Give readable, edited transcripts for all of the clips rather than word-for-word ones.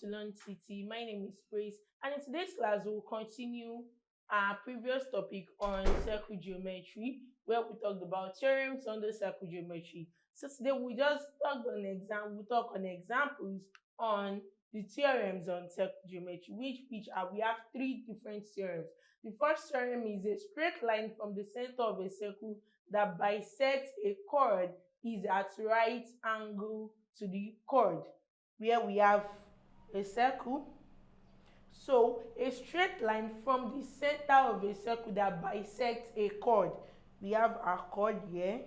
to LearnCity. My name is Praise, and in today's class, we'll continue our previous topic on circle geometry, where we talked about theorems under circle geometry. So today we just talk on examples on the theorems on circle geometry, we have three different theorems. The first theorem is a straight line from the center of a circle that bisects a chord is at right angle to the chord, where we have a circle. So a straight line from the center of a circle that bisects a chord. We have our chord here.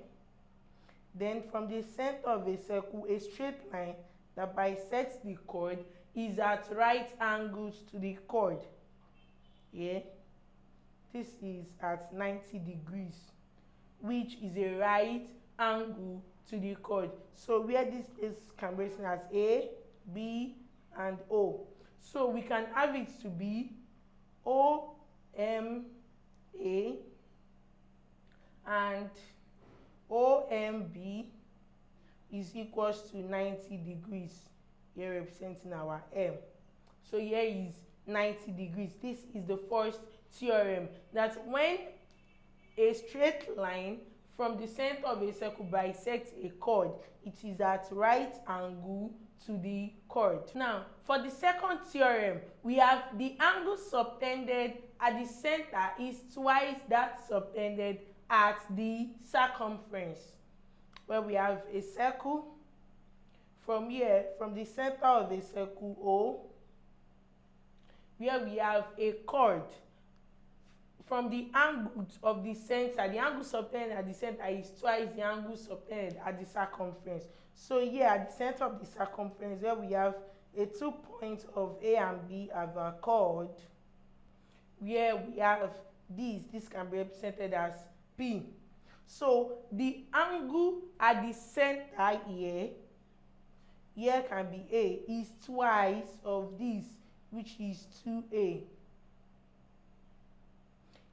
Then from the center of a circle, a straight line that bisects the chord is at right angles to the chord. Yeah. This is at 90 degrees, which is a right angle to the chord. So where this place can be written as A, B, and O. So we can have it to be O, M, A, and O, M, B is equals to 90 degrees, here representing our M. So here is 90 degrees. This is the first theorem, that when a straight line from the center of a circle bisects a chord, it is at right angle to the chord. Now, for the second theorem, we have the angle subtended at the center is twice that subtended at the circumference. Where we have a circle from here, from the center of a circle O, where we have a chord from the angle of the center. The angle subtended at the center is twice the angle subtended at the circumference. So here at the center of the circumference, where we have a 2 points of A and B as our chord, where we have this can be represented as P. So the angle at the center here can be A, is twice of this, which is 2A.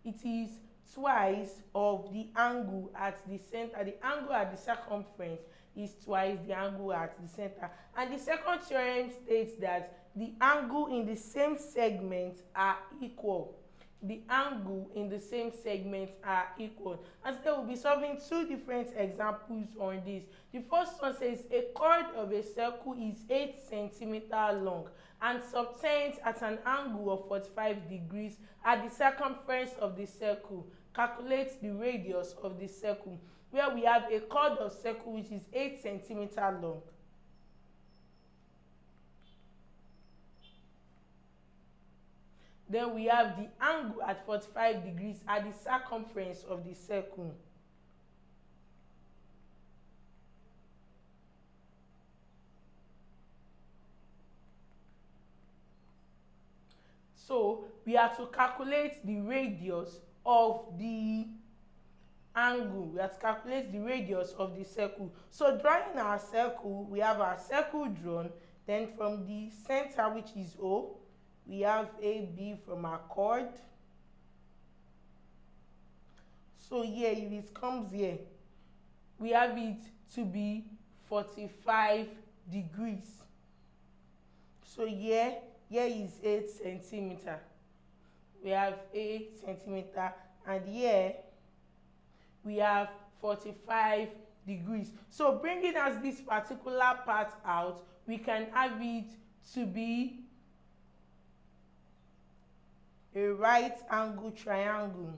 It is twice of the angle at the center. The angle at the circumference is twice the angle at the center. And the second theorem states that the angle in the same segment are equal. The angle in the same segment are equal. And today we'll be solving two different examples on this. The first one says a chord of a circle is 8 centimeters long and subtends at an angle of 45 degrees at the circumference of the circle. Calculate the radius of the circle, where we have a chord of circle which is 8 centimeters long. Then we have the angle at 45 degrees at the circumference of the circle. So we have to calculate the radius of the angle. We have to calculate the radius of the circle. So drawing our circle, we have our circle drawn. Then from the center, which is O, we have AB from our chord. So here, if it comes here, we have it to be 45 degrees. So here is 8 centimeters. We have 8 centimeters, and here we have 45 degrees. So bringing us this particular part out, we can have it to be a right angle triangle.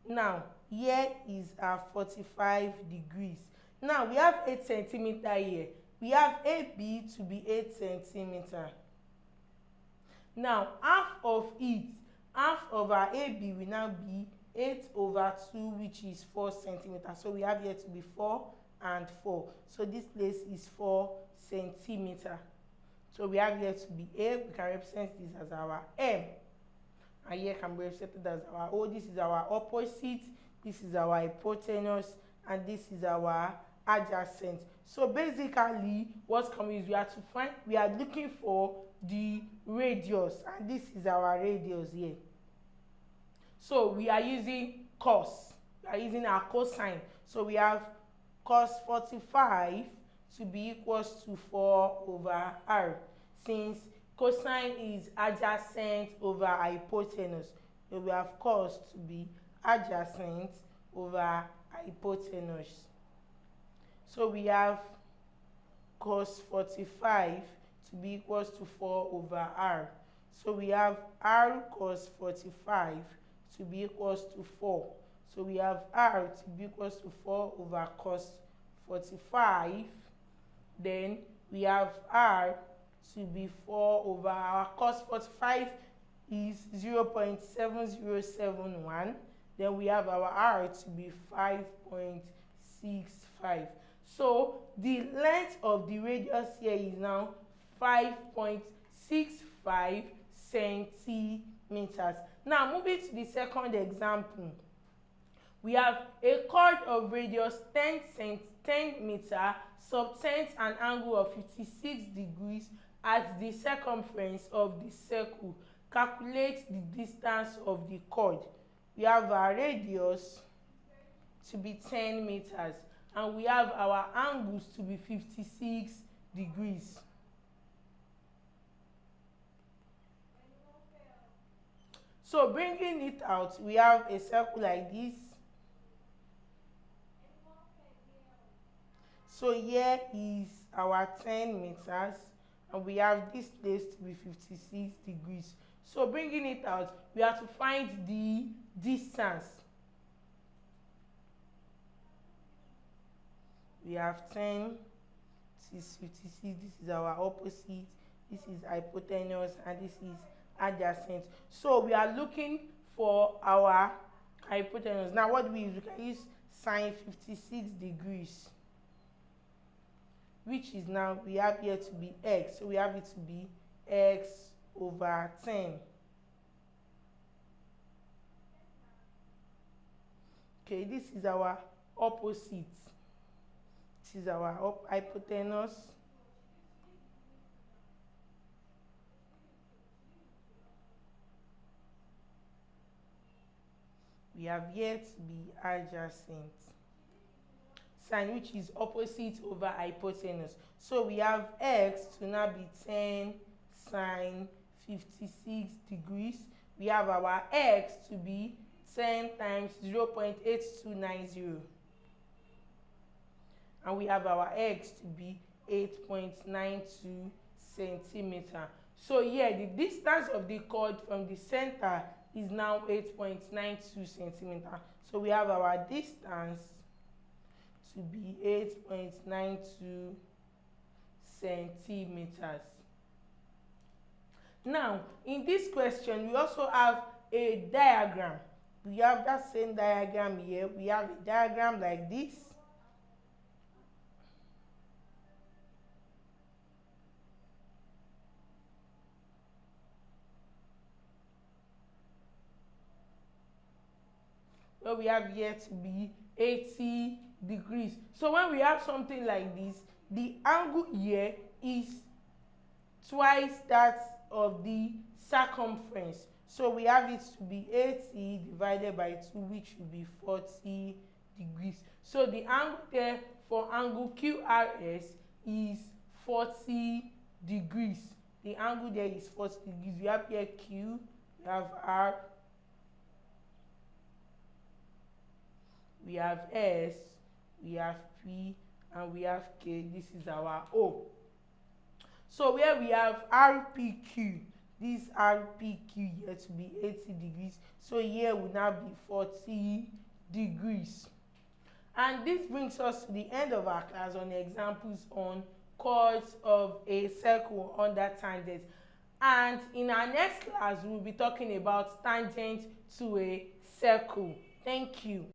Now, here is our 45 degrees. Now, we have 8 centimeters here. We have AB to be 8 centimeters. Now, half of our AB will now be 8 over 2, which is 4 centimeters. So we have here to be 4 and 4. So this place is 4 centimeters. So we have here to be A. We can represent this as our M. And here can be represented as our O. This is our opposite. This is our hypotenuse. And this is our adjacent. So basically, what's coming is we are looking for the radius. And this is our radius here. So we are using cos. We are using our cosine. So we have cos 45 to be equals to 4 over r, since cosine is adjacent over hypotenuse. So we have cos to be adjacent over hypotenuse. So we have cos 45 to be equals to 4 over r. So we have r cos 45 to be equals to 4. So we have r to be equals to 4 over cos 45. Then we have r to be 4 over our cos 45 is 0.7071. Then we have our r to be 5.65. So the length of the radius here is now 5.65 centimeters. Now moving to the second example, we have a chord of radius 10 meter subtends an angle of 56 degrees at the circumference of the circle. Calculate the distance of the chord. We have our radius to be 10 meters and we have our angles to be 56 degrees. So bringing it out, we have a circle like this. So here is our 10 meters and we have this place to be 56 degrees. So bringing it out, we have to find the distance. We have 10, this is 56, this is our opposite, this is hypotenuse, and this is adjacent. So we are looking for our hypotenuse. Now what do we use? We can use sine 56 degrees, which is now, we have here to be x. So we have it to be x over 10. Okay, this is our opposite. This is our hypotenuse. We have here to be adjacent. Sine, which is opposite over hypotenuse. So we have x to now be 10 sine 56 degrees. We have our x to be 10 times 0.8290. And we have our x to be 8.92 centimeter. So here, the distance of the chord from the center is now 8.92 centimeter. So we have our distance to be 8.92 centimeters. Now, in this question, we also have a diagram. We have that same diagram here. We have a diagram like this. Where we have here to be 80 degrees. So when we have something like this, the angle here is twice that of the circumference. So we have it to be 80 divided by 2, which will be 40 degrees. So the angle there for angle QRS is 40 degrees. The angle there is 40 degrees. We have here Q, we have R, we have S, we have P, and we have K. This is our O. So where we have RPQ, this RPQ here to be 80 degrees. So here will now be 40 degrees. And this brings us to the end of our class on examples on chords of a circle under tangent. And in our next class, we'll be talking about tangent to a circle. Thank you.